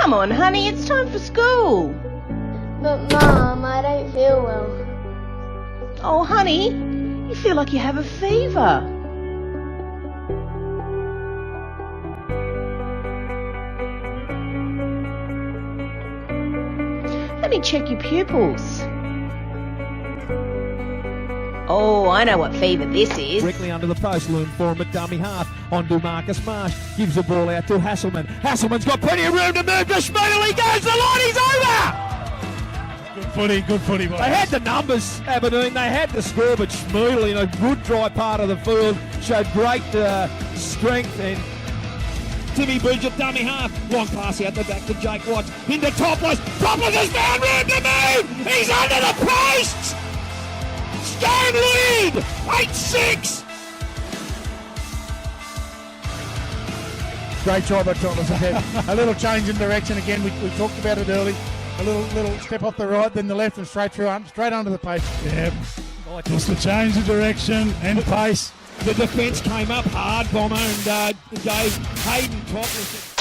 Come on, honey, it's time for school. But Mum, I don't feel well. Oh, honey, you feel like you have a fever. Let me check your pupils. Oh, I know what fever this is. Directly under the post, loom for him at dummy half. On to Marcus Marsh. Gives the ball out to Hasselman. Hasselman's got plenty of room to move to Schmoodle. He goes, the line is over! Good footy, boys. They had the numbers, Aberdeen. They had the score, but Schmoodle in a good dry part of the field showed great strength. And Timmy Bridget, dummy half. Long pass out the back to Jake Watts. Into Topless. Topless has found room to move! He's under the posts! Game lead! 8-6! Great job at Thomas again. A little change in direction again. We talked about it early. A little step off the right, then the left, and straight under the pace. Yeah, just a change of direction and pace. The defence came up hard, Bomber, and gave Hayden Topless.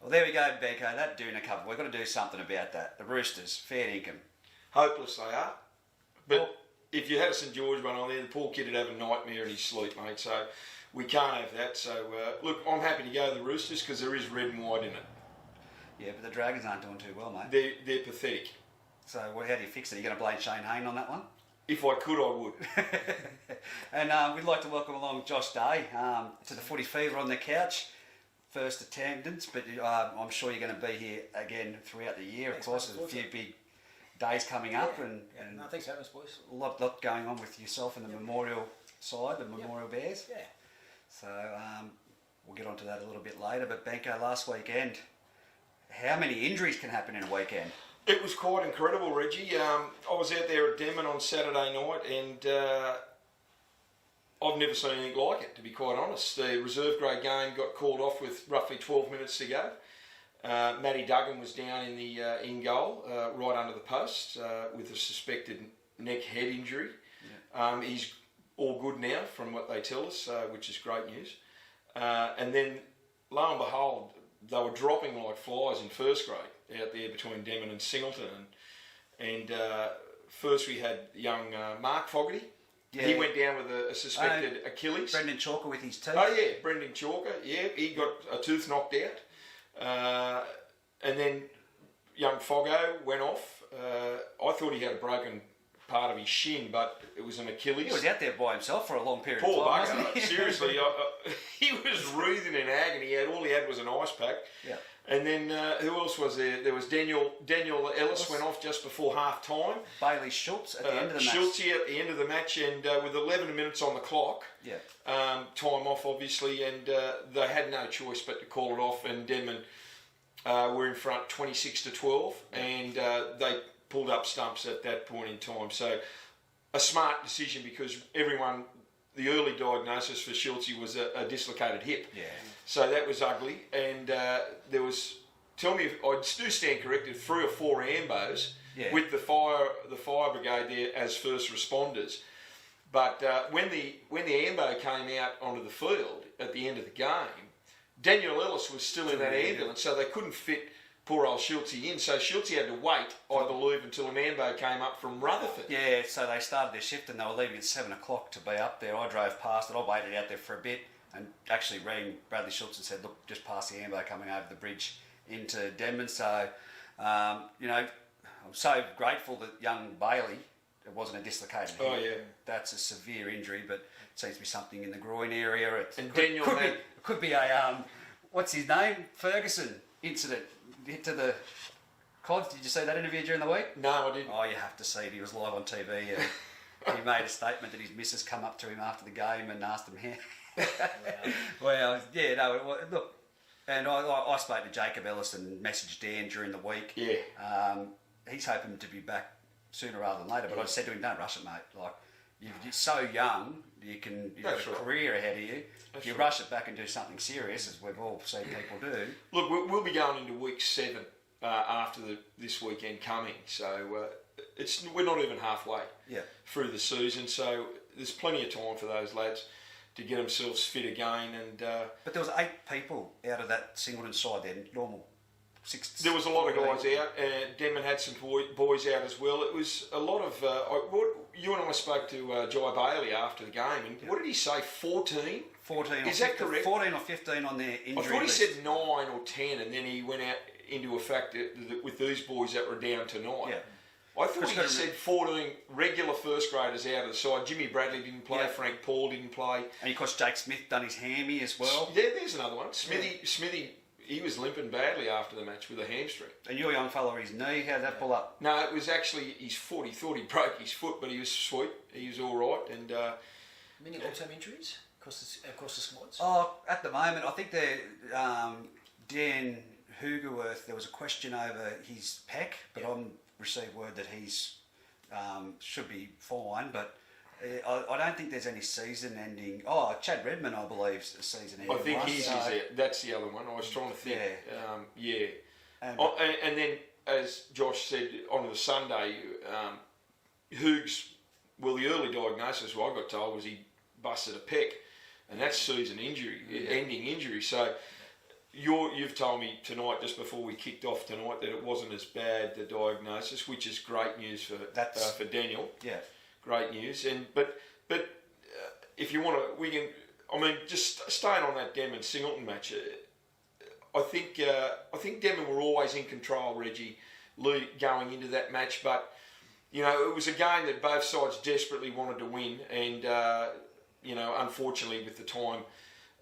Well, there we go, Benko. That Doona cover. We've got to do something about that. The Roosters, fair income. Hopeless they are. But if you had a St George one on there, the poor kid would have a nightmare in his sleep, mate. So we can't have that. So look, I'm happy to go to the Roosters because there is red and white in it. Yeah, but the Dragons aren't doing too well, mate. They're pathetic. So how do you fix it? Are you going to blame Shane Hayne on that one? If I could, I would. And we'd like to welcome along Josh Day to the Footy Fever on the couch. First attendance, but I'm sure you're going to be here again throughout the year. Of course, there's a few big days coming up, and no, thanks for having us, boys. A lot going on with yourself and the Memorial side, the Memorial Bears. Yeah. So we'll get onto that a little bit later. But Benko, last weekend, how many injuries can happen in a weekend? It was quite incredible, Reggie. I was out there at Denman on Saturday night, and I've never seen anything like it, to be quite honest. The reserve grade game got called off with roughly 12 minutes to go. Matty Duggan was down in the in goal, right under the post, with a suspected neck head injury. Yeah. He's all good now, from what they tell us, which is great news. And then, lo and behold, they were dropping like flies in first grade out there between Denman and Singleton. And first we had young Mark Fogarty. Yeah. He went down with a suspected Achilles. Brendan Chalker with his tooth. Oh yeah, Brendan Chalker. Yeah, he got a tooth knocked out. And then young Foggo went off. I thought he had a broken part of his shin, but it was an Achilles. He was out there by himself for a long period Poor of time, bugger. wasn't he? Seriously, he was wreathing in agony. All he had was an ice pack. Yeah. And then who else was there? There was Daniel Ellis went off just before half time. Bailey Schultz at the end of the match. Schultz at the end of the match, and with 11 minutes on the clock. Yeah. Time off, obviously, and they had no choice but to call it off. And Denman were in front 26-12, and they pulled up stumps at that point in time. So a smart decision, because everyone, the early diagnosis for Schultz was a dislocated hip. Yeah. So that was ugly, and there was, tell me if I do stand corrected, 3 or 4 ambos with the fire brigade there as first responders. But when the ambo came out onto the field at the end of the game, Daniel Ellis was still in that ambulance, so they couldn't fit poor old Schultz in. So Schultz had to wait, I believe, until an ambo came up from Rutherford. Yeah, so they started their shift and they were leaving at 7 o'clock to be up there. I drove past it, I waited out there for a bit and actually rang Bradley Schultz and said, look, just past the ambo coming over the bridge into Denman. So, you know, I'm so grateful that young Bailey, it wasn't a dislocated hip. Oh, yeah. That's a severe injury, but it seems to be something in the groin area. It could be a, what's his name? Ferguson incident. Hit to the Cod. Did you see that interview during the week? No, I didn't. Oh, you have to see it. He was live on TV. He made a statement that his missus come up to him after the game and asked him how. Well, yeah, no, look, and I spoke to Jacob Ellis and messaged Dan during the week. Yeah. He's hoping to be back sooner rather than later, but I said to him, don't rush it, mate. Like, you're so young, you've got a career ahead of you. If you rush it back and do something serious, as we've all seen people do. Look, we'll be going into week 7 after this weekend coming, so we're not even halfway through the season, so there's plenty of time for those lads to get themselves fit again. And but there was 8 people out of that Singleton side there, normal There was a lot of guys out. Denman had some boys out as well. It was a lot of... you and I spoke to Jai Bailey after the game, and what did he say, 14? 14 Is that correct? 14 or 15 on their injury I thought he list. said 9 or 10, and then he went out into a fact that with these boys that were down tonight. Yeah. I thought he said 14 regular first graders out of the side. Jimmy Bradley didn't play, Frank Paul didn't play. And of course Jake Smith done his hammy as well. Yeah, there's another one. Smithy, he was limping badly after the match with a hamstring. And your young fella, his knee, how did that pull up? No, it was actually his foot. He thought he broke his foot, but he was sweet. He was all right. And many long-term injuries across the squads? Oh, at the moment, I think Dan Hoogerworth, there was a question over his pec, but I've received word that he's should be fine, but I don't think there's any season-ending... Oh, Chad Redmond, I believe, is season-ending. I think he's that's the other one. I was trying to think. And then, as Josh said, on the Sunday, Hoogs, well, the early diagnosis, what I got told, was he busted a pec, and that's season injury, ending injury. So you've told me tonight, just before we kicked off tonight, that it wasn't as bad, the diagnosis, which is great news for Daniel. Yeah. Great news. But if you want to, we can. I mean, just staying on that Denman Singleton match. I think Denman were always in control, Reggie, going into that match. But you know, it was a game that both sides desperately wanted to win, and you know, unfortunately, with the time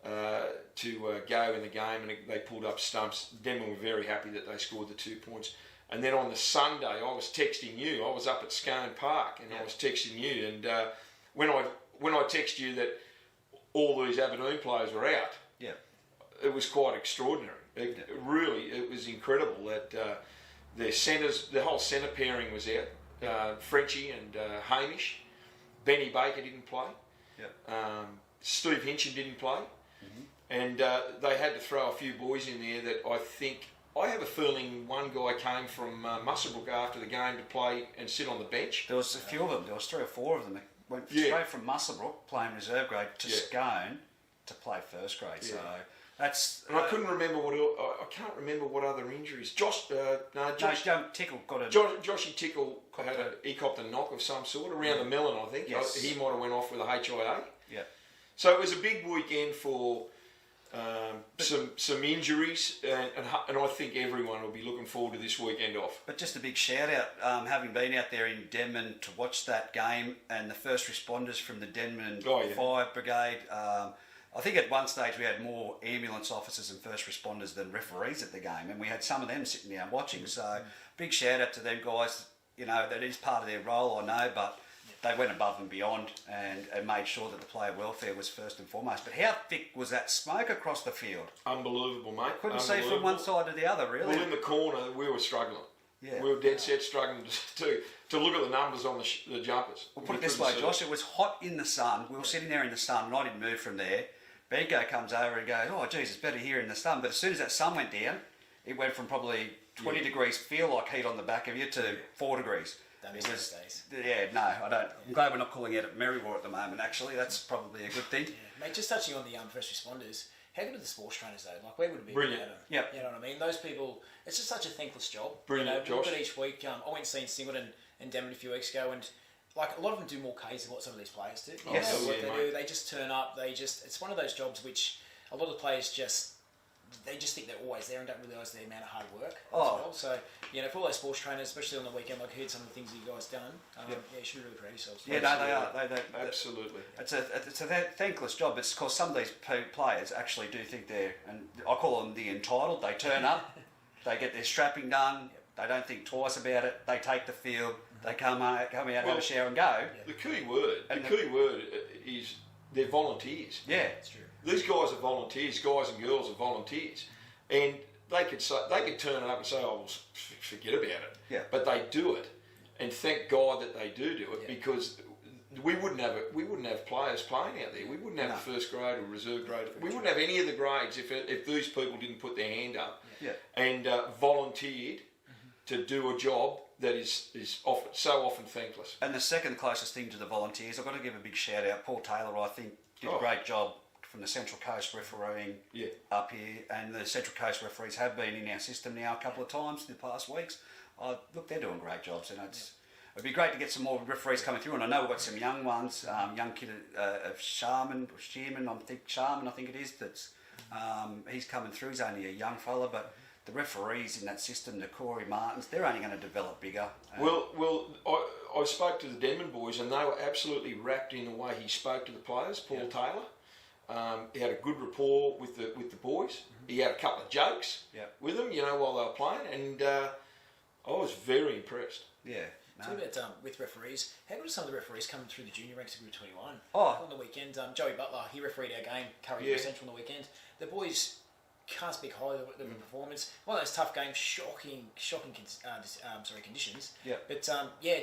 to go in the game, and they pulled up stumps. Denman were very happy that they scored the 2 points. And then on the Sunday, I was texting you. I was up at Scone Park, and I was texting you. And when I text you that all these Aberdeen players were out, it was quite extraordinary. It was incredible that their centres, the whole centre pairing was out. Frenchie and Hamish. Benny Baker didn't play. Steve Hinchin didn't play. And they had to throw a few boys in there that I have a feeling one guy came from Muswellbrook after the game to play and sit on the bench. There was a few of them. There was 3 or 4 of them that went straight from Muswellbrook, playing reserve grade, to Scone to play first grade. So that's. And I couldn't remember I can't remember what other injuries. Josh Tickle got a. Joshy Tickle he copped a knock of some sort around the melon, I think. Yes. He might have went off with a HIA. Yeah. So it was a big weekend for. Some injuries, and I think everyone will be looking forward to this weekend off. But just a big shout out, having been out there in Denman to watch that game, and the first responders from the Denman Fire Brigade. I think at one stage we had more ambulance officers and first responders than referees at the game, and we had some of them sitting down watching. So big shout out to them guys. You know, that is part of their role, I know, but they went above and beyond and made sure that the player welfare was first and foremost. But how thick was that smoke across the field? Unbelievable, mate. Couldn't see from one side to the other, really. Well, in the corner, we were struggling. Yeah. We were dead set struggling to look at the numbers on the jumpers. We'll put it this way, Josh. It was hot in the sun. We were sitting there in the sun, and I didn't move from there. Benko comes over and goes, oh, geez, it's better here in the sun. But as soon as that sun went down, it went from probably 20 degrees, feel like heat on the back of you, to 4 degrees. Those days. Yeah, no, I don't. I'm glad we're not calling it at Merriwar at the moment, actually. That's probably a good thing. Mate, just touching on the first responders, how good are the sports trainers, though? Like, where would it be brilliant? Yeah. You know what I mean? Those people, it's just such a thankless job. Brilliant, you know, Josh. Look at each week. I went and seen Singleton and Denman a few weeks ago, and like a lot of them do more Ks than what some of these players do. You know what they do? They just turn up. It's one of those jobs which a lot of players they just think they're always there and don't realise the amount of hard work as well. So, you know, for all those sports trainers, especially on the weekend, like I heard some of the things that you guys done, you should be really proud of yourselves. Yeah, no, they are. Absolutely. It's a thankless job. It's because some of these players actually do think they're, and I call them the entitled. They turn up, they get their strapping done, they don't think twice about it, they take the field, they come out, have a shower and go. The key word is they're volunteers. Yeah, it's true. These guys are volunteers. Guys and girls are volunteers, and they could turn up and say, "Oh, well, forget about it." Yeah. But they do it, and thank God that they do it, because we wouldn't have players playing out there. We wouldn't have a first grade or reserve grade. We wouldn't have any of the grades if these people didn't put their hand up and volunteered to do a job that is so often thankless. And the second closest thing to the volunteers, I've got to give a big shout out. Paul Taylor, I think, did a great job from the Central Coast refereeing up here, and the Central Coast referees have been in our system now a couple of times in the past weeks. Look, they're doing great jobs, and it'd be great to get some more referees coming through. And I know we've got some young ones, young kid of Sharman, I think it is. That's he's coming through. He's only a young fella, but the referees in that system, the Corey Martins, they're only going to develop bigger. I spoke to the Denman boys, and they were absolutely wrapped in the way he spoke to the players. Paul Taylor, he had a good rapport with the boys. He had a couple of jokes with them, while they were playing, and I was very impressed. Yeah. Talk about with referees. How good are some of the referees coming through the junior ranks of Group 21? Oh, on the weekend, Joey Butler, he refereed our game, Curry Central on the weekend. The boys can't speak highly of the performance. One of those tough games, shocking conditions. Yeah. But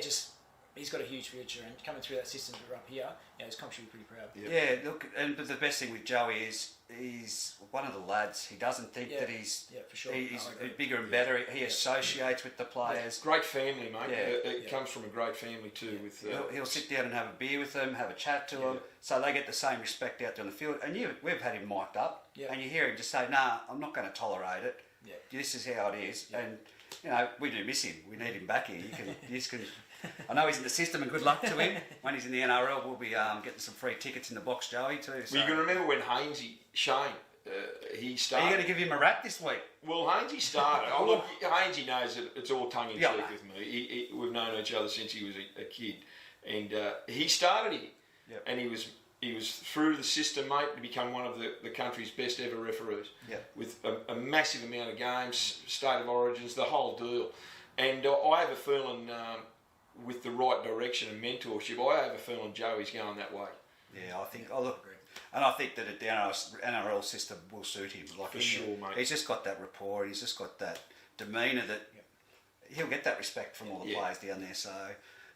just he's got a huge future, and coming through that system up here, his comp should be pretty proud. Yeah. Look, but the best thing with Joey is he's one of the lads. He doesn't think that he's for sure. He's bigger and better. He associates with the players. Great family, mate. It comes from a great family too. With he'll sit down and have a beer with them, have a chat to them, so they get the same respect out there on the field. And we've had him mic'd up, and you hear him just say, "Nah, I'm not going to tolerate it. This is how it is." And we do miss him. We need him back here. I know he's in the system, and good luck to him. When he's in the NRL, we'll be getting some free tickets in the box, Joey, too. So. Well, you can remember when Shane, he started. Are you going to give him a rap this week? Well, Hainesy started. Hainesy knows that it's all tongue in cheek with me. We've known each other since he was a kid, and he started here, and he was through the system, mate, to become one of the country's best ever referees. With a massive amount of games, state of origins, the whole deal. And I have a feeling, with the right direction and mentorship, I have a feeling Joey's going that way. Yeah, I think. And I think that the NRL system will suit him. For sure, mate. He's just got that rapport. He's just got that demeanour that he'll get that respect from all the players down there. So,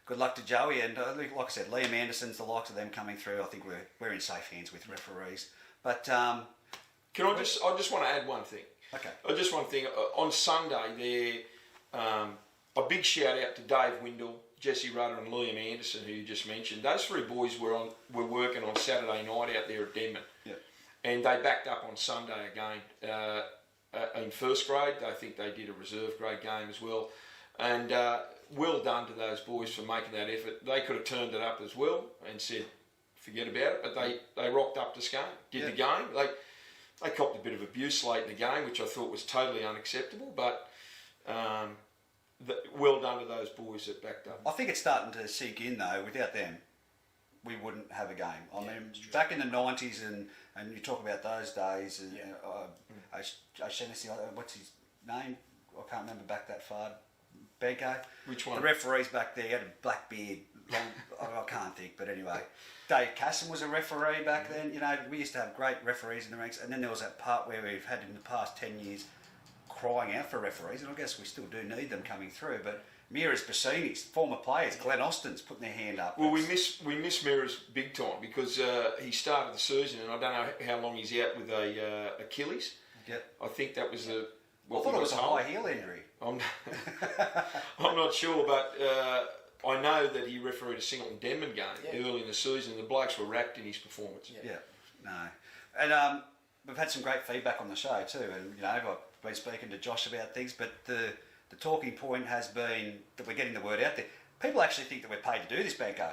good luck to Joey. And like I said, Liam Anderson's, the likes of them coming through. I think we're in safe hands with referees. But I just want to add one thing. Okay. Just one thing. On Sunday, a big shout out to Dave Windle, Jesse Rudder and Liam Anderson, who you just mentioned. Those three boys were working on Saturday night out there at Denman. And they backed up on Sunday again. In first grade, I think they did a reserve grade game as well. And well done to those boys for making that effort. They could have turned it up as well and said, forget about it. But they rocked up this game, did the game. They copped a bit of abuse late in the game, which I thought was totally unacceptable. But well done to those boys that backed up. I think it's starting to sink in though. Without them, we wouldn't have a game. I mean, back in the 90s and you talk about those days, what's his name? I can't remember back that far. Benko. Which one? The referees back there had a black beard. I can't think, but anyway. Dave Casson was a referee back then. We used to have great referees in the ranks, and then there was that part where we've had in the past 10 years crying out for referees, and I guess we still do need them coming through. But Mira's Bassini's, former players, Glenn Austin's putting their hand up. Well, we miss Mira's big time because he started the season, and I don't know how long he's out with a Achilles. I think that was I thought it was a high heel injury. I'm not sure, but I know that he refereed a Singleton Denman game early in the season. The blokes were wrapped in his performance. And we've had some great feedback on the show too, and I've been speaking to Josh about things, but the talking point has been that we're getting the word out there. People actually think that we're paid to do this, Benko.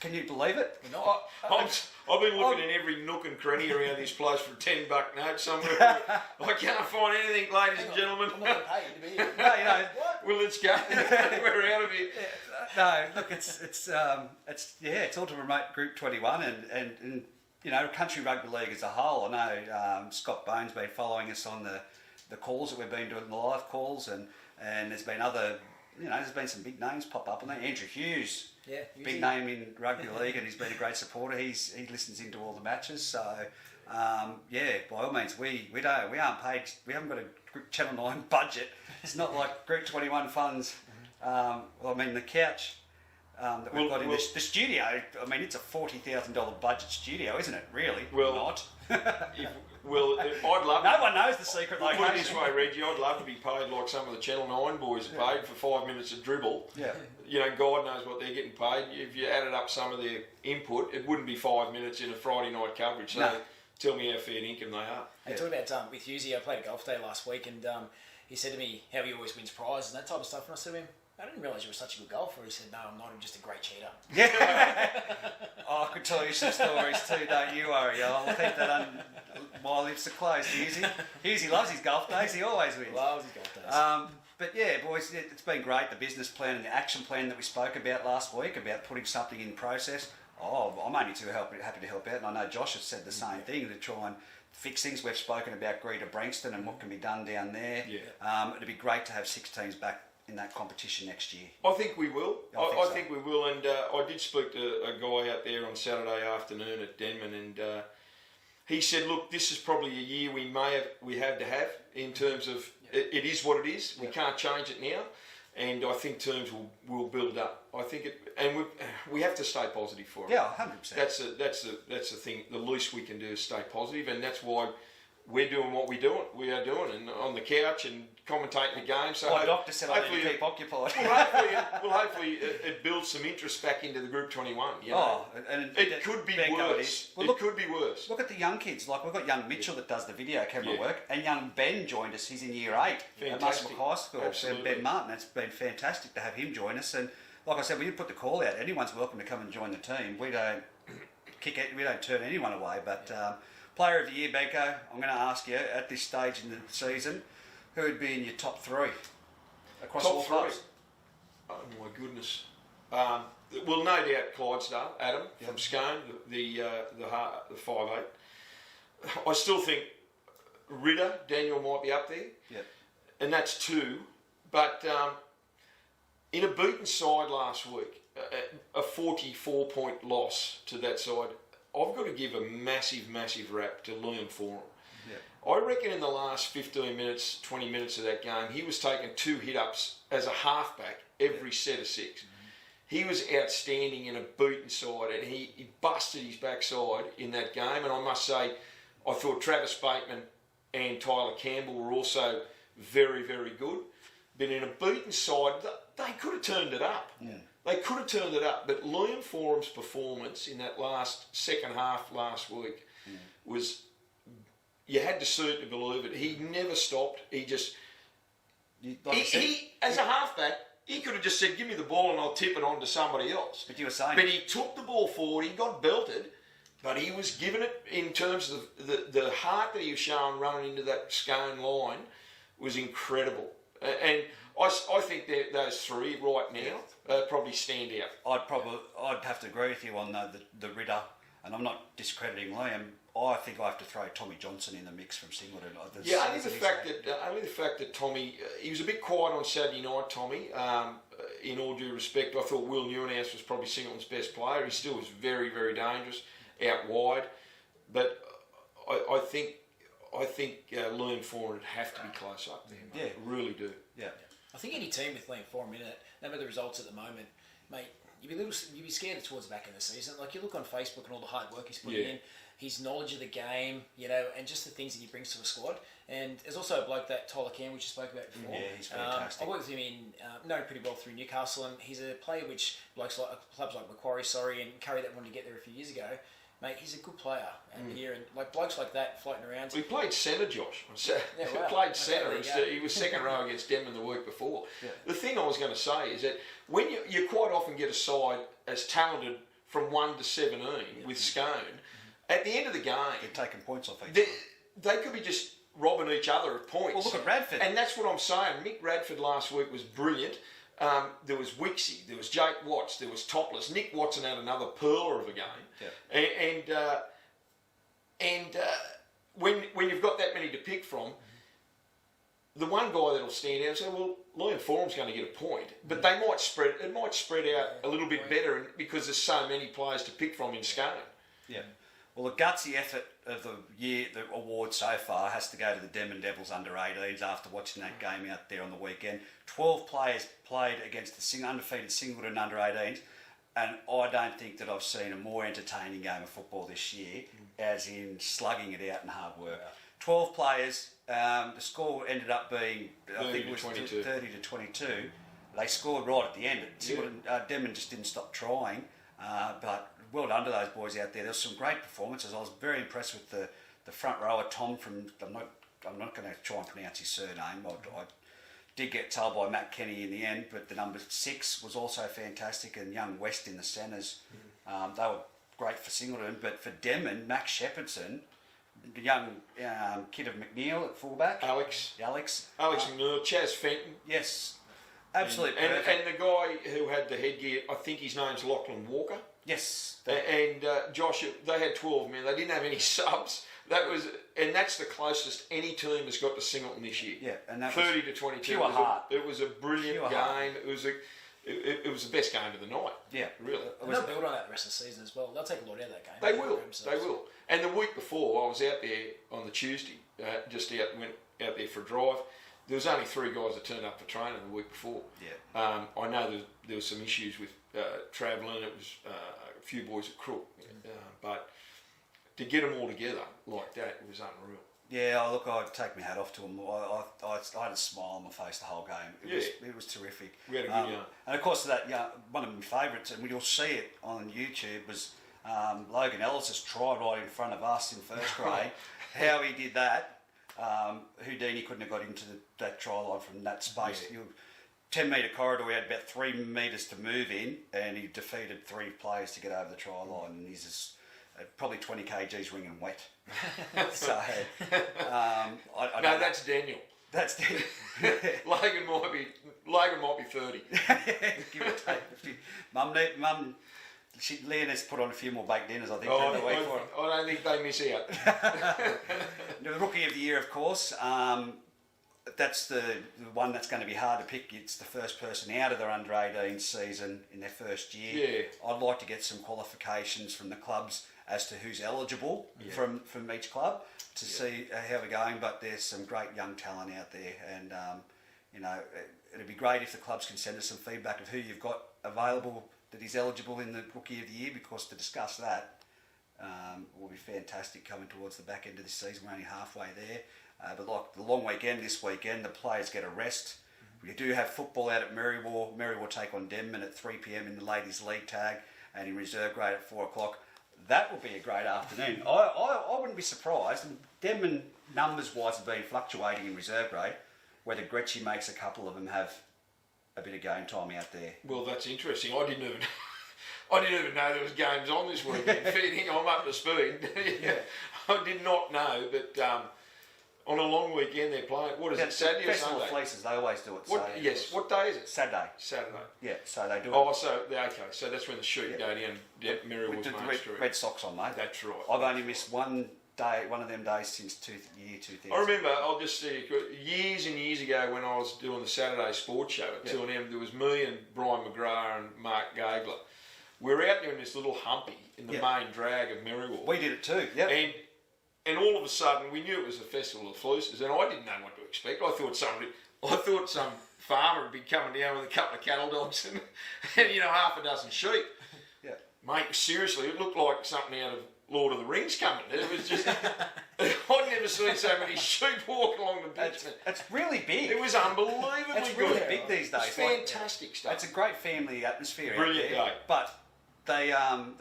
Can you believe it? We're not. I've been looking in every nook and cranny around this place for a $10 note somewhere. I can't find anything, ladies and gentlemen. I'm not paid to be here. No, well, let's go. We're out of here. No, look, it's all to promote Group 21 and country rugby league as a whole. I know Scott Bone's been following us on the calls that we've been doing, the live calls, and there's been other, there's been some big names pop up on there. Andrew Hughes, big name in rugby league, and he's been a great supporter. He listens into all the matches, so by all means, we aren't paid. We haven't got a Channel 9 budget. It's not like Group 21 funds. The couch that we've got in the studio, it's a $40,000 budget studio, isn't it? Really? Well, not. I'd love. No one knows the secret location. Put it this way, Reggie, I'd love to be paid like some of the Channel 9 boys are paid for 5 minutes of dribble. God knows what they're getting paid. If you added up some of their input, it wouldn't be 5 minutes in a Friday night coverage. So tell me how fair dinkum they are. Hey, talking about with Husey, I played a golf day last week, and he said to me how he always wins prizes and that type of stuff. And I said to him, I didn't realise you were such a good golfer. He said, no, I'm not. I'm just a great cheater. Yeah. I could tell you some stories too, don't you worry. I'll keep that on my lips are closed. Husey loves his golf days. He always wins. Loves his golf days. But yeah, boys, it's been great. The business plan and the action plan that we spoke about last week about putting something in process. Oh, I'm only too happy to help out. And I know Josh has said the same thing, to try and fix things. We've spoken about Greater Brankston and what can be done down there. Yeah. It'd be great to have 6 teams back in that competition next year. I think we will. I think we will. And I did speak to a guy out there on Saturday afternoon at Denman, and he said, look, this is probably a year we have to have in terms of it is what it is. We can't change it now, and I think terms will build up. I think we have to stay positive for it. Yeah, 100%. That's the thing. The least we can do is stay positive, and that's why we're doing what we are doing, and on the couch and commentating the game. So my doctor said I need to keep occupied. Hopefully it builds some interest back into the Group 21. You know? And it could be worse. It could be worse. Look at the young kids. Like, we've got young Mitchell that does the video camera work, and young Ben joined us. He's in year 8 at Muswell High School. Absolutely. Ben Martin. It's been fantastic to have him join us. And like I said, we didn't put the call out. Anyone's welcome to come and join the team. We don't turn anyone away. But Player of the Year, Benko, I'm going to ask you at this stage in the season, who would be in your top 3 across all clubs? Oh my goodness. Well, no doubt Clydesdale, Adam from Scone, the 5'8". I still think Ritter, Daniel might be up there. Yeah. And that's 2. But in a beaten side last week, a 44-point loss to that side, I've got to give a massive, massive rap to Liam Forum. Yeah. I reckon in the last 15 minutes, 20 minutes of that game, he was taking 2 hit-ups as a halfback every set of 6. Mm-hmm. He was outstanding in a beaten side, and he busted his backside in that game. And I must say, I thought Travis Bateman and Tyler Campbell were also very, very good. But in a beaten side, they could have turned it up. Yeah. They could have turned it up, but Liam Forum's performance in that second half last week was, you had to see it to believe it. He never stopped. He just, as a halfback, he could have just said, give me the ball and I'll tip it on to somebody else. But you were saying... But he took the ball forward, he got belted, but he was giving it in terms of the heart that he was showing running into that Scone line was incredible. And I think those 3 right now probably stand out. I'd have to agree with you on the Ritter, and I'm not discrediting Liam. I think I have to throw Tommy Johnson in the mix from Singleton. Only the fact that Tommy, he was a bit quiet on Saturday night. Tommy, in all due respect, I thought Will Newenhouse was probably Singleton's best player. He still was very, very dangerous out wide, but I think Liam Forum would have to be close up there. Mate. Yeah, really do. Yeah. I think any team with Liam Forum in it, no matter the results at the moment, mate, you'd be scared towards the back end of the season. Like, you look on Facebook and all the hard work he's putting in, his knowledge of the game, and just the things that he brings to a squad. And there's also a bloke, that Tyler Campbell, which you spoke about before. Yeah, he's fantastic. I worked with him know pretty well through Newcastle, and he's a player which clubs like Macquarie, and Curry that wanted to get there a few years ago. Mate, he's a good player here, and like blokes like that floating around. We played centre, Josh. He played centre. He was second row against Denman the week before. Yeah. The thing I was going to say is that when you quite often get a side as talented from 1 to 17 with Scone, at the end of the game, they're taking points off each other. They could be just robbing each other of points. Well, look at Radford. And that's what I'm saying. Mick Radford last week was brilliant. There was Wixie, there was Jake Watts, there was Topless. Nick Watson had another pearler of a game. Yeah. And when you've got that many to pick from, the one guy that'll stand out and say, well, Liam Forum's going to get a point, but it might spread out a little bit better because there's so many players to pick from in Scone. Yeah. Well, the gutsy effort of the year, the award so far, has to go to the Denman Devils under-18s after watching that game out there on the weekend. 12 players played against the undefeated Singleton under-18s, and I don't think that I've seen a more entertaining game of football this year, as in slugging it out and hard work. Yeah. 12 players, the score ended up being, I think it was 30 to 22. They scored right at the end. Denman just didn't stop trying, but well done to those boys out there. There was some great performances. I was very impressed with the front rower Tom from I'm not going to try and pronounce his surname. I did get told by Matt Kenny in the end, but the number 6 was also fantastic, and young West in the centres. They were great for Singleton, but for Denman, Max Shepherdson, the young kid of McNeil at fullback. Alex McNeil, Chaz Fenton. Yes, absolutely. And the guy who had the headgear, I think his name's Lachlan Walker. Yes. And Josh, they had 12 men. They didn't have any subs. That's the closest any team has got to Singleton this year. Yeah, and that 30 to 22. Pure heart. It was a brilliant Pure game. Heart. It was the best game of the night. Yeah, really. And they'll build on that the rest of the season as well. They'll take a lot out of that game. They will. They will. And the week before, I was out there on the Tuesday, went out there for a drive. There was only 3 guys that turned up for training the week before. Yeah. I know there was some issues with travelling. It was a few boys at Crook, but to get them all together like that, it was unreal. Yeah, look, I'd take my hat off to them. I had a smile on my face the whole game. It was terrific. We had a good yarn. And of course, one of my favourites, and you'll see it on YouTube, was Logan Ellis's try right in front of us in first grade. How he did that. Houdini couldn't have got into that try line from that space. 10-metre corridor, he had about 3 metres to move in, and he defeated 3 players to get over the try line. And he's just, probably 20 kgs ringing wet. So, that's Daniel. That's Daniel. Logan might be 30. Give or take. Mum, Leonard's put on a few more baked dinners, I think, I don't think they miss out. The Rookie of the Year, of course. That's the one that's going to be hard to pick. It's the first person out of their under-18 season in their first year. Yeah. I'd like to get some qualifications from the clubs as to who's eligible from each club to see how we're going. But there's some great young talent out there, and it'd be great if the clubs can send us some feedback of who you've got available that is eligible in the Rookie of the Year, because to discuss that will be fantastic coming towards the back end of this season. We're only halfway there. But like the long weekend this weekend, the players get a rest. We do have football out at Merriwar. Merriwar take on Denman at 3 p.m. in the Ladies League tag, and in reserve grade at 4 o'clock. That will be a great afternoon. I wouldn't be surprised. Denman numbers-wise have been fluctuating in reserve grade. Whether Gretchen makes a couple of them have a bit of game time out there. Well, that's interesting. I didn't even know there was games on this weekend. Feeding, I'm up to speed. I did not know, but on a long weekend they're playing. What is it, Saturday or Festival Sunday? of Fleeces, they always do it. Yes. What day is it? Saturday. Saturday. Yeah, so they do it. Oh, so that's when the shoot go down Merriwell's Main Street. Red socks on, mate. That's right. I've only missed one of them days since year 2000. I remember, I'll just see, years and years ago when I was doing the Saturday sports show at 2am, there was me and Brian McGrath and Mark Gagler. We were out there in this little humpy in the main drag of Merriwell. We did it too, yeah. And all of a sudden, we knew it was a festival of fleeces, and I didn't know what to expect. I thought some farmer would be coming down with a couple of cattle dogs and half a dozen sheep. Yeah. Mate, seriously, it looked like something out of Lord of the Rings coming. It was just, I'd never seen so many sheep walking along the beach. It's really big. It was unbelievably good. It's really big these days. It's fantastic stuff. It's a great family atmosphere. Brilliant day. But they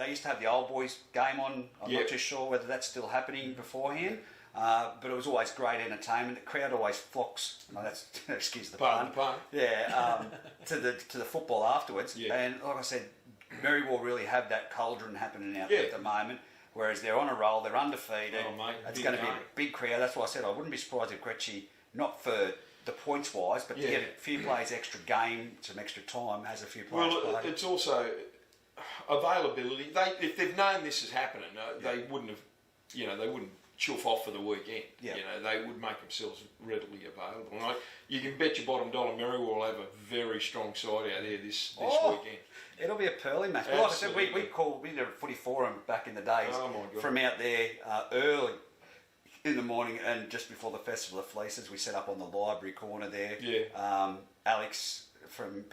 used to have the old boys game on. I'm not too sure whether that's still happening beforehand. But it was always great entertainment. The crowd always flocks. That's excuse the pun. Yeah, to the football afterwards. Yeah. And like I said, Merriwell really have that cauldron happening out there at the moment. Whereas they're on a roll, they're undefeated. Oh, mate, it's going to be a big crowd. That's why I said I wouldn't be surprised if Gretchen, not for the points wise, but to get a few players extra game, some extra time, has a few players. Well, it's also availability. If they've known this is happening, they wouldn't have, they wouldn't chuff off for the weekend. Yeah. They would make themselves readily available. And you can bet your bottom dollar Merriwell will have a very strong side out there this weekend. It'll be a pearly match. But like I said, we did a footy forum back in the days from out there early in the morning, and just before the Festival of Fleeces, we set up on the library corner there. Yeah. Alex from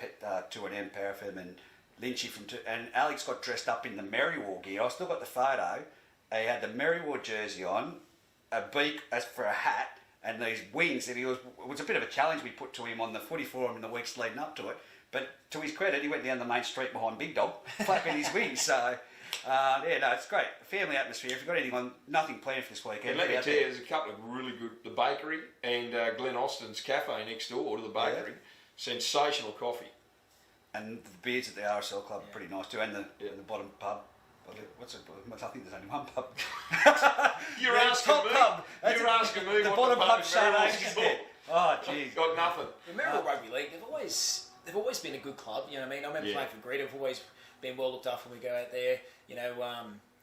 2&M Paraffin and Lynchy from and Alex got dressed up in the Merriwell gear. I still got the photo. He had the Merriwell jersey on, a beak as for a hat, and these wings. And it was a bit of a challenge we put to him on the footy forum in the weeks leading up to it. But to his credit, he went down the main street behind Big Dog, flapping his wings. So Yeah, no, it's great. Family atmosphere. If you've got anything on, nothing planned for this weekend. And let me tell you, there's a couple of really good, the bakery and Glen Austin's cafe next door to the bakery. Sensational coffee. And the beers at the RSL club are pretty nice too, and the bottom pub. What's it? I think there's only one pub. You're asking me. Pub. You're asking me the what bottom the pub pub shut is. Oh, jeez. Got nothing. The Merrill Rugby League, they've always been a good club. You know what I mean? I remember playing for Greta. They've always been well looked after when we go out there. You know,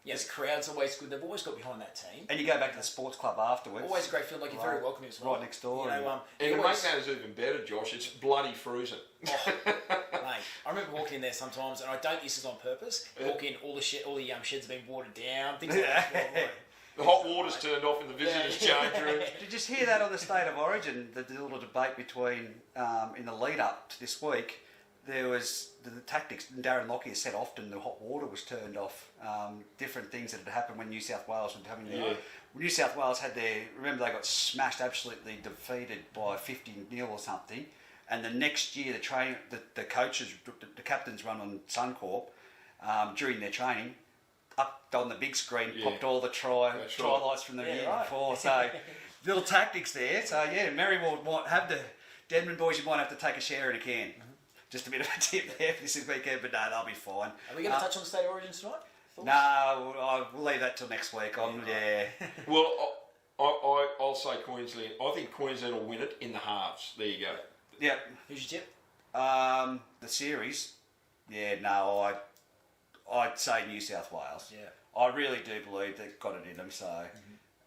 the crowd's always good. They've always got behind that team. And you go back to the sports club afterwards. Always a great feel, like you're very welcoming as well. Right next door. You know, and to make matters even better, Josh, it's bloody freezing. Mate, I remember walking in there sometimes, and I don't use this on purpose. Walk in, all the sheds have been watered down, things like that. The hot water's turned off in the visitors' change room. Did you just hear that on the State of Origin? The little debate between in the lead up to this week. There was the tactics. Darren Lockyer said often the hot water was turned off. Different things that had happened when New South Wales were having their. New South Wales had their. Remember, they got smashed, absolutely defeated by 50-0 or something. And the next year, the coaches, the captains run on Suncorp during their training. Up on the big screen, popped all the try lights from the year before. So little tactics there. So Merriwell might have the Denman boys. You might have to take a share in a can. Just a bit of a tip there for this weekend, but no, they'll be fine. Are we going to touch on the State of Origin tonight? No, we'll leave that till next week. Well, I'll say Queensland. I think Queensland will win it in the halves. There you go. Yeah. Who's your tip? The series. Yeah, no, I'd say New South Wales. Yeah. I really do believe they've got it in them. So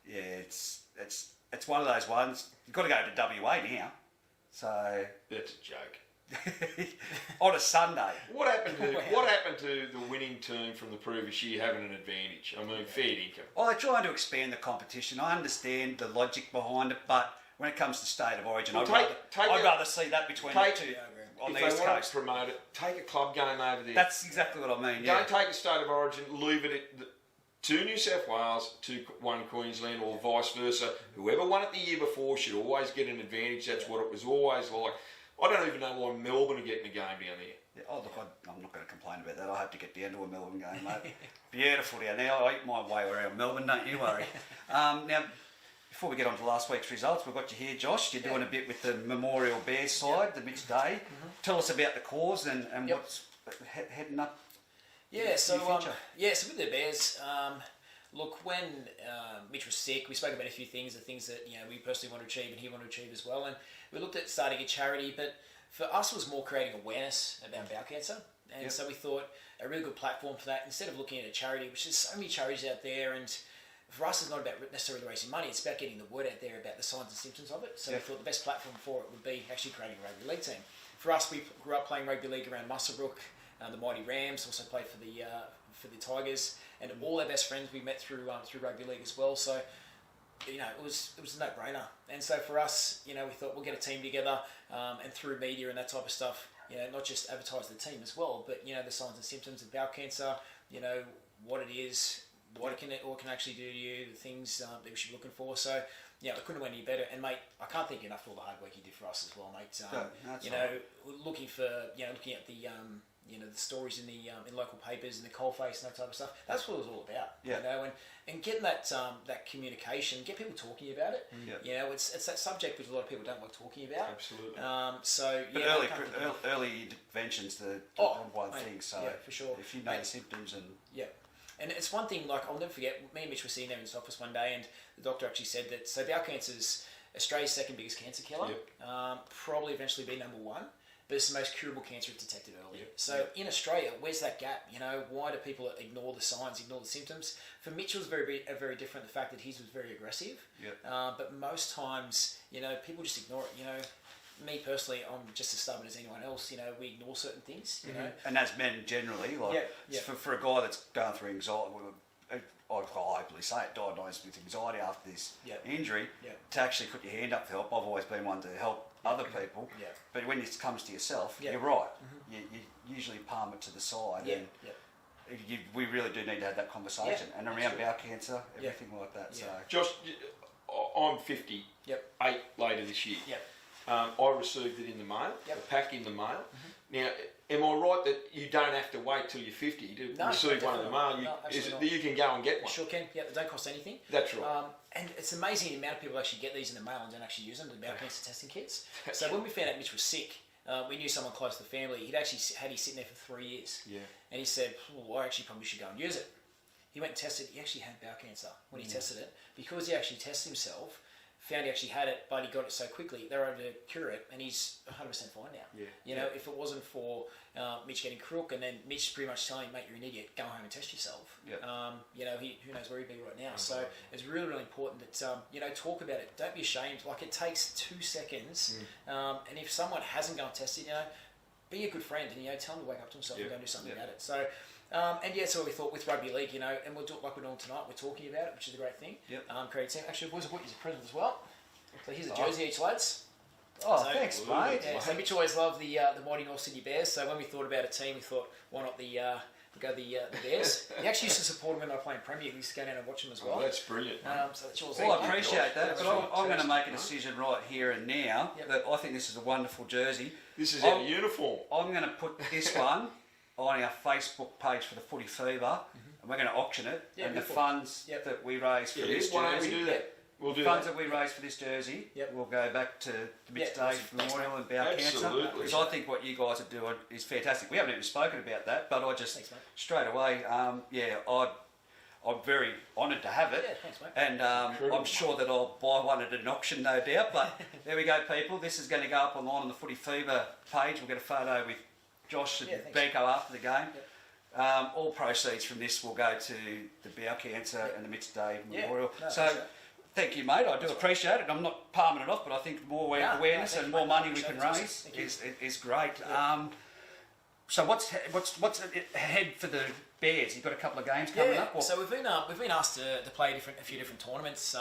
yeah, it's one of those ones. You've got to go to WA now. So that's a joke. On a Sunday. What happened to the winning team from the previous year having an advantage? I mean, fair income. Well, they're trying to expand the competition. I understand the logic behind it, but when it comes to State of Origin, I'd rather see that between the two on the East Coast. If they want to promote it, take a club game over there. That's exactly what I mean. Don't take a State of Origin, leave it to New South Wales, to one Queensland, or vice versa. Whoever won it the year before should always get an advantage. That's what it was always like. I don't even know why Melbourne are getting a game down there. Yeah, look, I'm not going to complain about that. I hope to get down to a Melbourne game, mate. Beautiful down there. I eat my way around Melbourne, don't you worry. Now, before we get on to last week's results, we've got you here, Josh. You're doing a bit with the Memorial Bears side, the Mitch Day. Tell us about the cause and what's heading up. Yeah, so with the Bears, look, when Mitch was sick, we spoke about a few things, the things that we personally want to achieve and he wanted to achieve as well. And we looked at starting a charity, but for us it was more creating awareness about bowel cancer. And so we thought a really good platform for that, instead of looking at a charity, which there's so many charities out there, and for us it's not about necessarily raising money, it's about getting the word out there about the signs and symptoms of it. So we thought the best platform for it would be actually creating a rugby league team. For us, we grew up playing rugby league around Muswellbrook, the Mighty Rams, also played for the Tigers, and all our best friends we met through rugby league as well. So it was a no-brainer. And so for us, we thought we'll get a team together, and through media and that type of stuff, not just advertise the team as well, but the signs and symptoms of bowel cancer, what it is, what it can actually do to you, the things that we should be looking for. So it couldn't have went any better. And mate, I can't thank you enough for all the hard work you did for us as well, mate. Looking at the the stories in the in local papers and the coalface and that type of stuff. That's what it was all about. And getting that communication, get people talking about it. It's that subject which a lot of people don't like talking about. Absolutely. But early intervention's the one thing. So for sure. If you know the symptoms and and it's one thing, like I'll never forget, me and Mitch were sitting there in his office one day, and the doctor actually said that bowel cancer is Australia's second biggest cancer killer. Probably eventually be number one. But it's the most curable cancer if detected early. So in Australia, where's that gap? Why do people ignore the signs, ignore the symptoms? For Mitch, it was very different. The fact that his was very aggressive. But most times, people just ignore it. Me personally, I'm just as stubborn as anyone else. We ignore certain things. And as men generally, for a guy that's going through anxiety, I'll openly say it, diagnosed with anxiety after this injury, to actually put your hand up for help. I've always been one to help other people, but when it comes to yourself, you're right. You usually palm it to the side, and we really do need to have that conversation. And around bowel cancer, everything like that. So, Josh, I'm 58 later this year. I received it in the mail, Yep. a pack in the mail. Now, am I right that you don't have to wait till you're 50 to receive one in the mail? You can go and get one? Sure can. Yeah, they don't cost anything. That's right. And it's amazing the amount of people actually get these in the mail and don't actually use them, the bowel cancer testing kits. So when we found out Mitch was sick, we knew someone close to the family. He'd actually had his sitting there for 3 years. Yeah. And he said, I actually probably should go and use it. He went and tested. He actually had bowel cancer when he tested it. Because he actually tested himself, found he actually had it, but he got it so quickly, they were able to cure it, and he's 100% fine now. Yeah. You know, if it wasn't for Mitch getting crook, and then Mitch pretty much telling him, mate, you're an idiot, go home and test yourself. Yeah. You know, who knows where he'd be right now. So it's really, really important that, you know, talk about it. Don't be ashamed. Like, it takes 2 seconds, and if someone hasn't gone and tested, you know, be a good friend, and, you know, tell him to wake up to himself and go and do something about it. So, and yeah, so we thought with rugby league, you know, and we'll do it like we're doing tonight. We're talking about it, which is a great thing. Yep. Create a team. Actually, boys, I bought you a present as well. So here's a jersey each, lads. Oh, so, thanks, mate. Yeah, so Mitch always loved the mighty North Sydney Bears. So when we thought about a team, we thought, why not the Bears? He actually used to support them when they were playing Premier. We used to go down and watch them as well. Oh, that's brilliant. So that's yours. Well, I appreciate that, but Right. I'm going to make a decision right here and now that I think this is a wonderful jersey. This is our uniform. I'm going to put this one on our Facebook page for the Footy Fever, and we're going to auction it. And the funds that we raise for this Why don't we jersey, do that? We'll do funds that. that we raise for this jersey will go back to the Mitch Day Memorial and Bowel Cancer. Absolutely. Because I think what you guys are doing is fantastic. We haven't even spoken about that, but I just straight away, I'm very honoured to have it. Yeah, thanks, mate. And I'm sure that I'll buy one at an auction, no doubt. But there we go, people. This is going to go up online on the Footy Fever page. We'll get a photo with Josh and Benko after the game. All proceeds from this will go to the Bowel Cancer and the Mitch Day Memorial. Thank you, mate. I do appreciate it. I'm not palming it off, but I think more awareness and more money we can raise is great. So what's ahead for the Bears? You've got a couple of games coming up. So we've been asked to play a few different tournaments.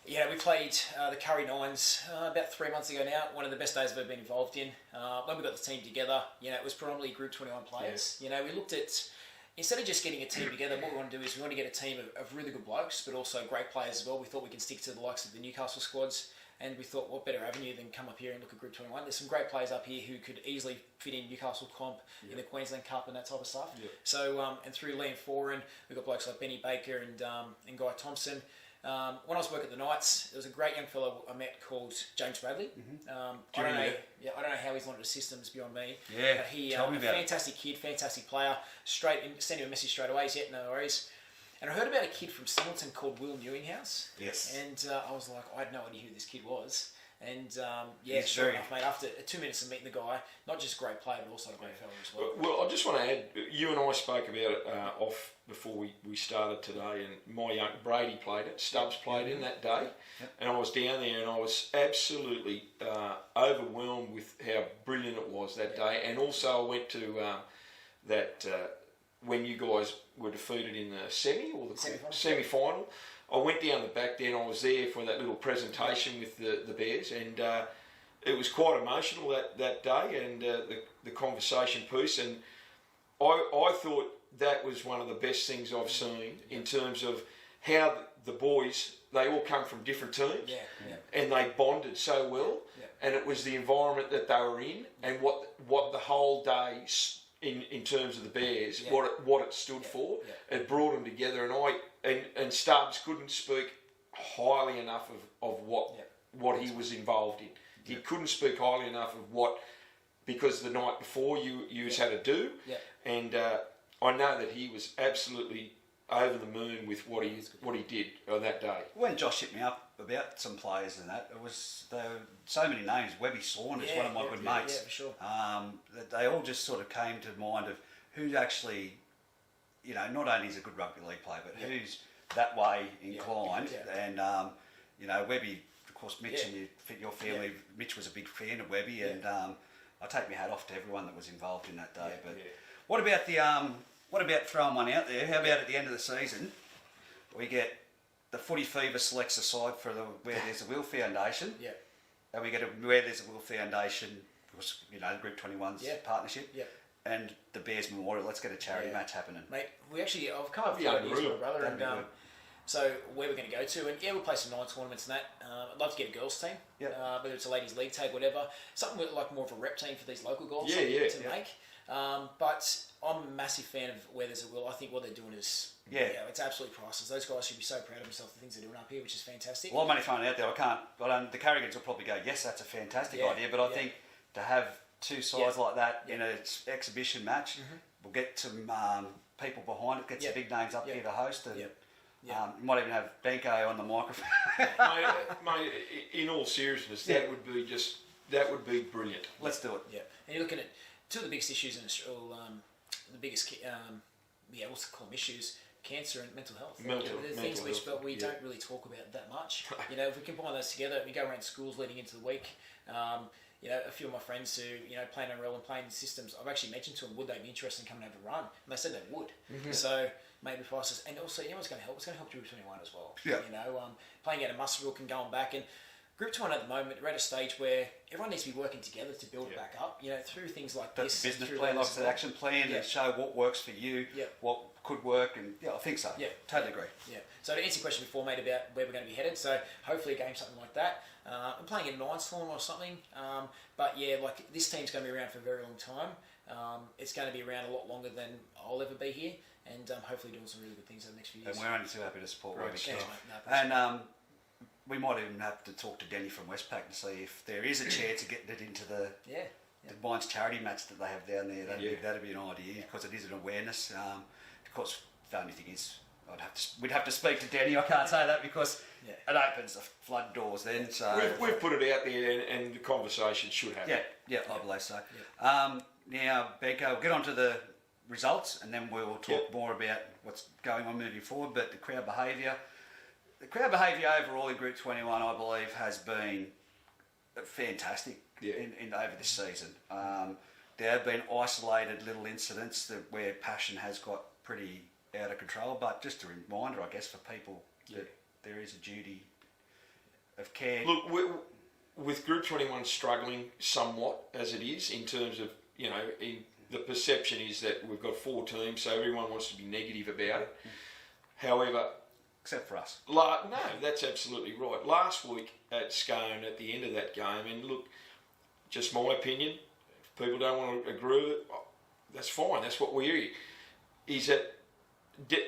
We played the Curry Nines about 3 months ago now. One of the best days I've ever been involved in. When we got the team together, it was predominantly Group 21 players. We looked at, instead of just getting a team together, what we want to do is we want to get a team of really good blokes, but also great players as well. We thought we can stick to the likes of the Newcastle squads, and we thought what better avenue than come up here and look at Group 21. There's some great players up here who could easily fit in Newcastle comp, in the Queensland Cup and that type of stuff. So, and through Liam Foran, we've got blokes like Benny Baker and Guy Thompson. When I was working at the Knights, there was a great young fellow I met called James Bradley. I don't know how he's learned the systems beyond me. Yeah, but he tell me about fantastic kid, fantastic player. Sent him a message straight away. He said, no worries. And I heard about a kid from Singleton called Will Newinghouse. Yes. And I was like, I had no idea who this kid was. And sure enough, mate, after 2 minutes of meeting the guy, not just a great player, but also a great fellow as well. Well, I just want to add, you and I spoke about it off before we started today, and my young Brady played it, Stubbs played in that day, and I was down there and I was absolutely overwhelmed with how brilliant it was that day. And also I went to when you guys were defeated in the semi-final. I went down the back then. I was there for that little presentation with the Bears, and it was quite emotional that day, and the conversation piece. And I thought that was one of the best things I've seen in terms of how the boys, they all come from different teams, and they bonded so well. And it was the environment that they were in, and what the whole day in terms of the Bears, what it stood for. It brought them together, and Stubbs couldn't speak highly enough of what he was involved in. He couldn't speak highly enough of because the night before you had a do, and I know that he was absolutely over the moon with what he did on that day. When Josh hit me up about some players and that, there were so many names. Webby Saunders, one of my good mates. Yeah, for sure. That they all just sort of came to mind of who's actually, not only is a good rugby league player, but who's that way inclined. And Webby, of course, Mitch and your family. Mitch was a big fan of Webby, and I take my hat off to everyone that was involved in that day. What about throwing one out there? How about at the end of the season, we get the Footy Fever selects a side for where there's a Will Foundation, and we get where there's a Will Foundation, Group 21's partnership, and the Bears Memorial. Let's get a charity match happening, mate. I've come up with ideas for my brother, and So where we're going to go to, and yeah, we'll play some 9 tournaments and that. I'd love to get a girls team, whether it's a ladies league tag, whatever. Something with, like more of a rep team for these local guys to make. But I'm a massive fan of where there's a will. I think what they're doing is it's absolutely priceless. Those guys should be so proud of themselves for the things they're doing up here, which is fantastic. Well, I'm only throwing it out there. The Carrigans will probably go, yes, that's a fantastic idea, but I think to have two sides like that in an exhibition match, we'll get some people behind it, get some big names up here to host. And, you might even have Benko on the microphone. mate, in all seriousness, that would be brilliant. Let's do it. Yeah, and you're looking at two of the biggest issues in Australia, the biggest, what's call them issues, cancer and mental health. They're things which we don't really talk about that much. If we combine those together, we go around schools leading into the week. A few of my friends who, play NRL and play in the systems, I've actually mentioned to them, would they be interested in coming over to run? And they said they would. So maybe prices, and also, what's going to help? It's going to help Group 21 as well. Yeah. Playing out of Muswellbrook and going back, and Group 21 at the moment, we're at a stage where everyone needs to be working together to build it back up, through things like this. The business plan, like the action plan, and show what works for you, what could work, and I think so. Yeah. Totally agree. Yeah. So to answer your question before, mate, about where we're going to be headed, so hopefully a game, something like that. I'm playing in a 9s tournament or something, but this team's going to be around for a very long time. It's going to be around a lot longer than I'll ever be here, and hopefully doing some really good things over the next few years. And we're only too happy to support where we can. And we might even have to talk to Denny from Westpac and see if there is a chance of getting it into the Mines charity match that they have down there. That'd be an idea, because it is an awareness. Of course, the only thing is, we'd have to speak to Denny. I can't say that because it opens the flood doors then. So we've put it out there, and the conversation should happen. Yeah, I believe so. Yeah. Now, Benko, we'll get on to the results, and then we'll talk more about what's going on moving forward. But the crowd behaviour overall in Group 21, I believe, has been fantastic in over this season. There have been isolated little incidents where passion has got pretty out of control, but just a reminder, I guess, for people that there is a duty of care. Look, with Group 21 struggling somewhat as it is, in terms of, the perception is that we've got 4 teams, so everyone wants to be negative about it. However, except for us. No, that's absolutely right. Last week at Scone, at the end of that game, and look, just my opinion, if people don't want to agree with it, that's fine, that's what we hear, is that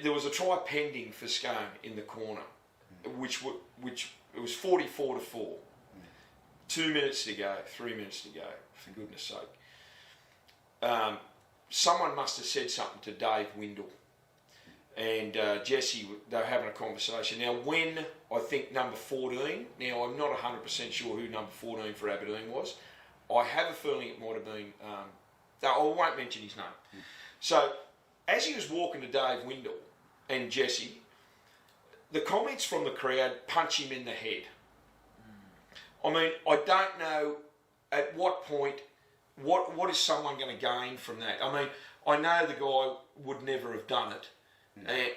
there was a try pending for Scone in the corner, which it was 44-4. 2 minutes to go, 3 minutes to go, for goodness sake. Someone must have said something to Dave Windle. And Jesse, they were having a conversation. Now, when I think number 14, now I'm not 100% sure who number 14 for Aberdeen was. I have a feeling it might have been, I won't mention his name. So, as he was walking to Dave Windle and Jesse, the comments from the crowd, punch him in the head. I mean, I don't know at what point, what is someone going to gain from that? I mean, I know the guy would never have done it.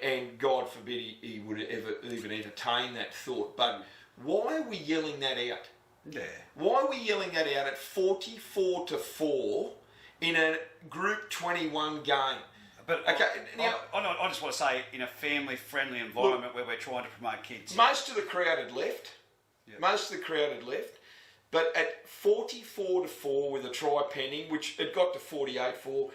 And God forbid he would ever even entertain that thought. But why are we yelling that out? Yeah. Why are we yelling that out at 44-4 in a Group 21 game? But okay, now I just want to say, in a family-friendly environment where we're trying to promote kids. Most of the crowd had left. Yeah. Most of the crowd had left. But at 44-4 with a try pending, which it got to 48-4,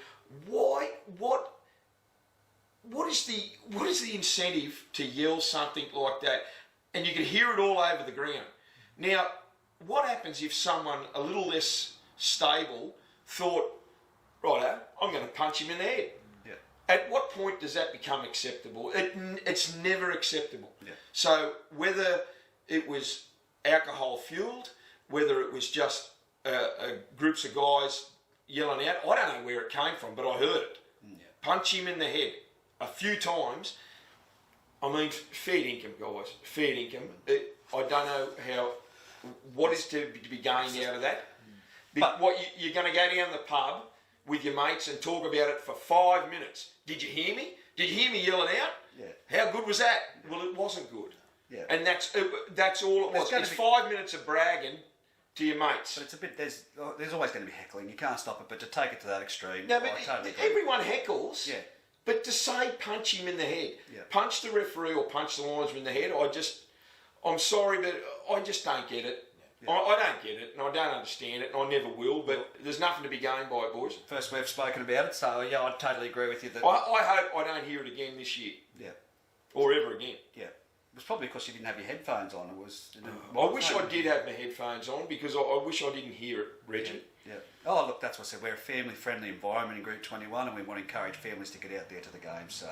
why? What is the incentive to yell something like that? And you can hear it all over the ground. Now, what happens if someone a little less stable thought, righto, I'm going to punch him in the head? Yeah. At what point does that become acceptable? It's never acceptable. Yeah. So whether it was alcohol fueled, whether it was just groups of guys yelling out, I don't know where it came from, but I heard it. Yeah. Punch him in the head a few times. I mean, fair income, guys. Fair income. I don't know what is to be gained out of that. But you're going to go down the pub with your mates and talk about it for 5 minutes. Did you hear me? Did you hear me yelling out? Yeah. How good was that? Well, it wasn't good. Yeah. And that's all it was. It's 5 minutes of bragging to your mates. But it's a bit. There's always going to be heckling. You can't stop it. But to take it to that extreme, no, but I totally agree. Everyone heckles. Yeah. But to say punch him in the head, Yeah. punch the referee or punch the linesman in the head, I'm sorry, but I just don't get it. Yeah. I don't get it, and I don't understand it, and I never will, but there's nothing to be gained by it, boys. First we've spoken about it, so yeah, I totally agree with you. That I hope I don't hear it again this year. Yeah. Or ever again. Yeah. It was probably because you didn't have your headphones on. It was. I wish I did have my headphones on because I wish I didn't hear it, Reggie. Yeah. Oh, look, that's what I said. We're a family-friendly environment in Group 21, and we want to encourage families to get out there to the game. So,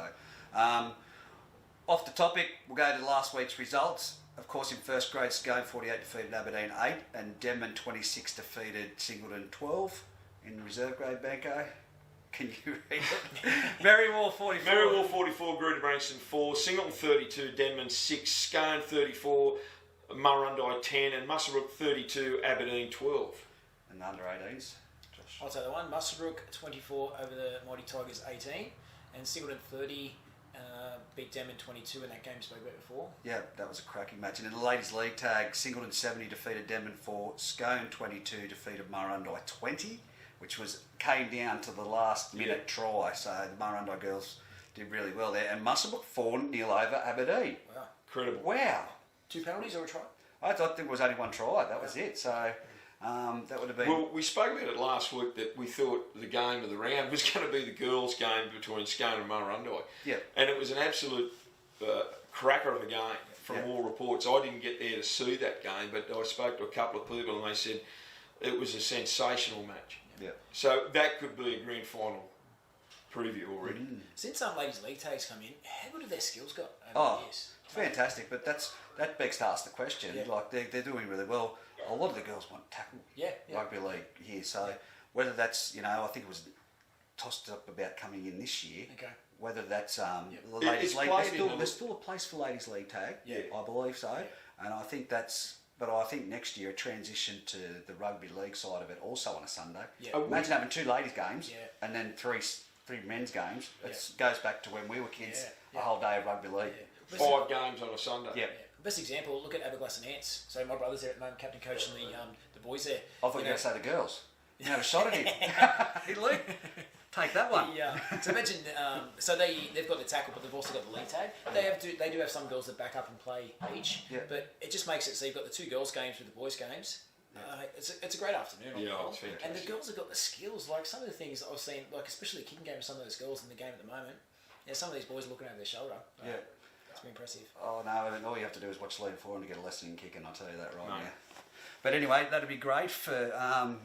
off the topic, we'll go to last week's results. Of course, in first grade, Scone 48 defeated Aberdeen 8, and Denman 26 defeated Singleton 12 in reserve grade, Benko. Can you read it? Merrywall 44. Merrywall 44, Gruder Brankston 4, Singleton 32, Denman 6, Scone 34, Murrundi 10, and Muswellbrook 32, Aberdeen 12. And the under 18s, Josh. I'll take the one. Muswellbrook 24 over the Mighty Tigers 18, and Singleton 30 beat Denman 22 in that game spoke about before. Yeah, that was a cracking match. And in the ladies' league tag, Singleton 70 defeated Denman 4, Scone 22 defeated Murrundi 20, which came down to the last minute try. So the Murrundi girls did really well there. And Muswellbrook 4-0 over Aberdeen. Wow. Incredible. Wow. 2 penalties or a try? I thought there was only one try. That was it. So that would have been... Well, we spoke about it last week that we thought the game of the round was going to be the girls' game between Scone and Murrundi. Yeah. And it was an absolute cracker of a game from all reports. I didn't get there to see that game, but I spoke to a couple of people and they said it was a sensational match. Yeah. So that could be a grand final preview already. Since ladies' league tags come in, how good have their skills got over the years? Fantastic. But that begs to ask the question. Yeah. Like, they're doing really well. A lot of the girls want tackle rugby league here. So whether that's, I think it was tossed up about coming in this year. Okay. Whether that's the ladies' league, there's still a place for ladies' league tag. Yeah. I believe so. Yeah. And I think that's... But I think next year a transition to the rugby league side of it also on a Sunday. Yeah. Imagine having 2 ladies games Yeah. and then three men's games. It goes back to when we were kids, Yeah. a whole day of rugby league. Yeah. 5 games on a Sunday. Yeah. Best example, look at Aberglass and Ants. So my brother's there at the moment, captain coaching the boys there. I thought you were going to say the girls. You have a shot at him. Hey, Luke, take that one. Yeah. So imagine, so they've got the tackle, but they've also got the league tag. They do have some girls that back up and play each. Yeah. But it just makes it so you've got the 2 girls' games with the boys' games. It's a great afternoon. Yeah, it's fantastic. And the girls have got the skills. Like some of the things I've seen, like especially the kicking game of some of those girls in the game at the moment. Yeah, some of these boys are looking over their shoulder. Yeah. It's been impressive. Oh no, and all you have to do is watch League 4 to get a lesson in kicking, I'll tell you that right now. But anyway, that'd be great for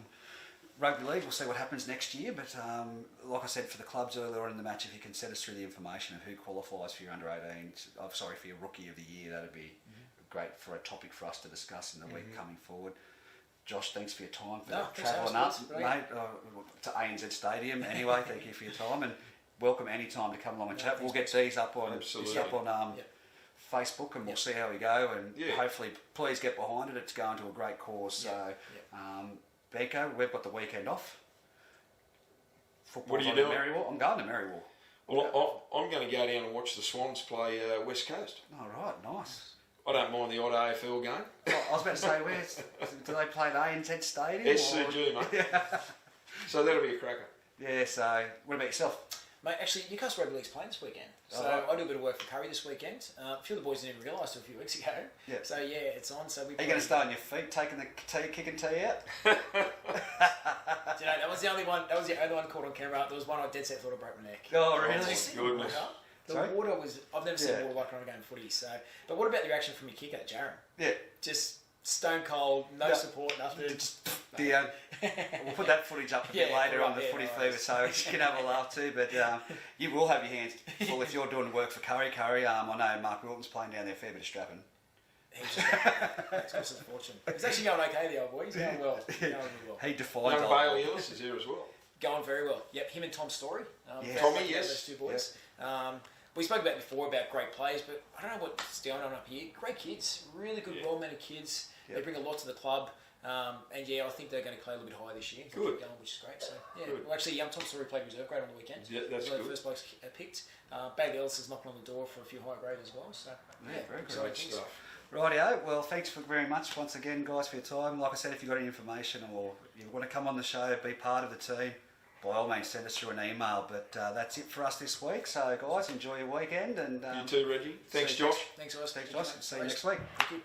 rugby league. We'll see what happens next year, but like I said for the clubs earlier on in the match, if you can send us through the information of who qualifies for your under 18s, for your rookie of the year, that'd be great for a topic for us to discuss in the week coming forward. Josh, thanks for your time for travelling up, mate, to ANZ Stadium. Anyway, thank you for your time and welcome any time to come along and chat. We'll get these up on Facebook and we'll see how we go and hopefully please get behind it. It's going to a great cause. So, Benko, we've got the weekend off. What are you doing? Merrywall. I'm going to Merrywall. Well, I'm going to go down and watch the Swans play West Coast. All right, nice. I don't mind the odd AFL game. Well, I was about to say, do they play at ANZ Stadium? SCG, mate. So that'll be a cracker. Yeah, so what about yourself? Mate, actually, Newcastle Rugby League's playing this weekend. So I do a bit of work for Curry this weekend. A few of the boys didn't even realise till a few weeks ago. Yeah. So yeah, it's on. So we. Are you going to stay on your feet, taking the kicking tee out? Do you know, that was the only one. That was the only one caught on camera. There was one I dead set thought I broke my neck. Oh really? Goodness. The water was. I've never seen water like when I'm going footy. So, but what about the reaction from your kicker, Jaron? Yeah. Just stone cold, no support, nothing. We'll put that footage up a bit later on the Footy Fever, so you can have a laugh too. But you will have your hands full if you're doing work for Curry. I know Mark Wilton's playing down there, a fair bit of strapping. It's cost us a fortune. He's actually going okay, the old boy. He's going well. He defines. Young Bailey Ellis is here as well. Going very well. Yep, him and Tom Story. Tommy, yes. Those 2 boys. Yep. We spoke about before about great players, but I don't know what's going on up here. Great kids, really good, well-mannered kids. Yep. They bring a lot to the club, and I think they're going to play a little bit higher this year. Good. Which is great. So well, actually, Tom Story played reserve grade on the weekend. Yeah, that's good. The first blokes picked. Bailey Ellis is knocking on the door for a few high grade as well. So very good. Great stuff. Rightio. Well, thanks very much once again, guys, for your time. Like I said, if you've got any information or you want to come on the show, be part of the team, by all means send us through an email. But that's it for us this week. So guys, enjoy your weekend. And you too, Reggie. Thanks, Josh. Thanks, guys. Thanks, Josh. See you next week. Thank you.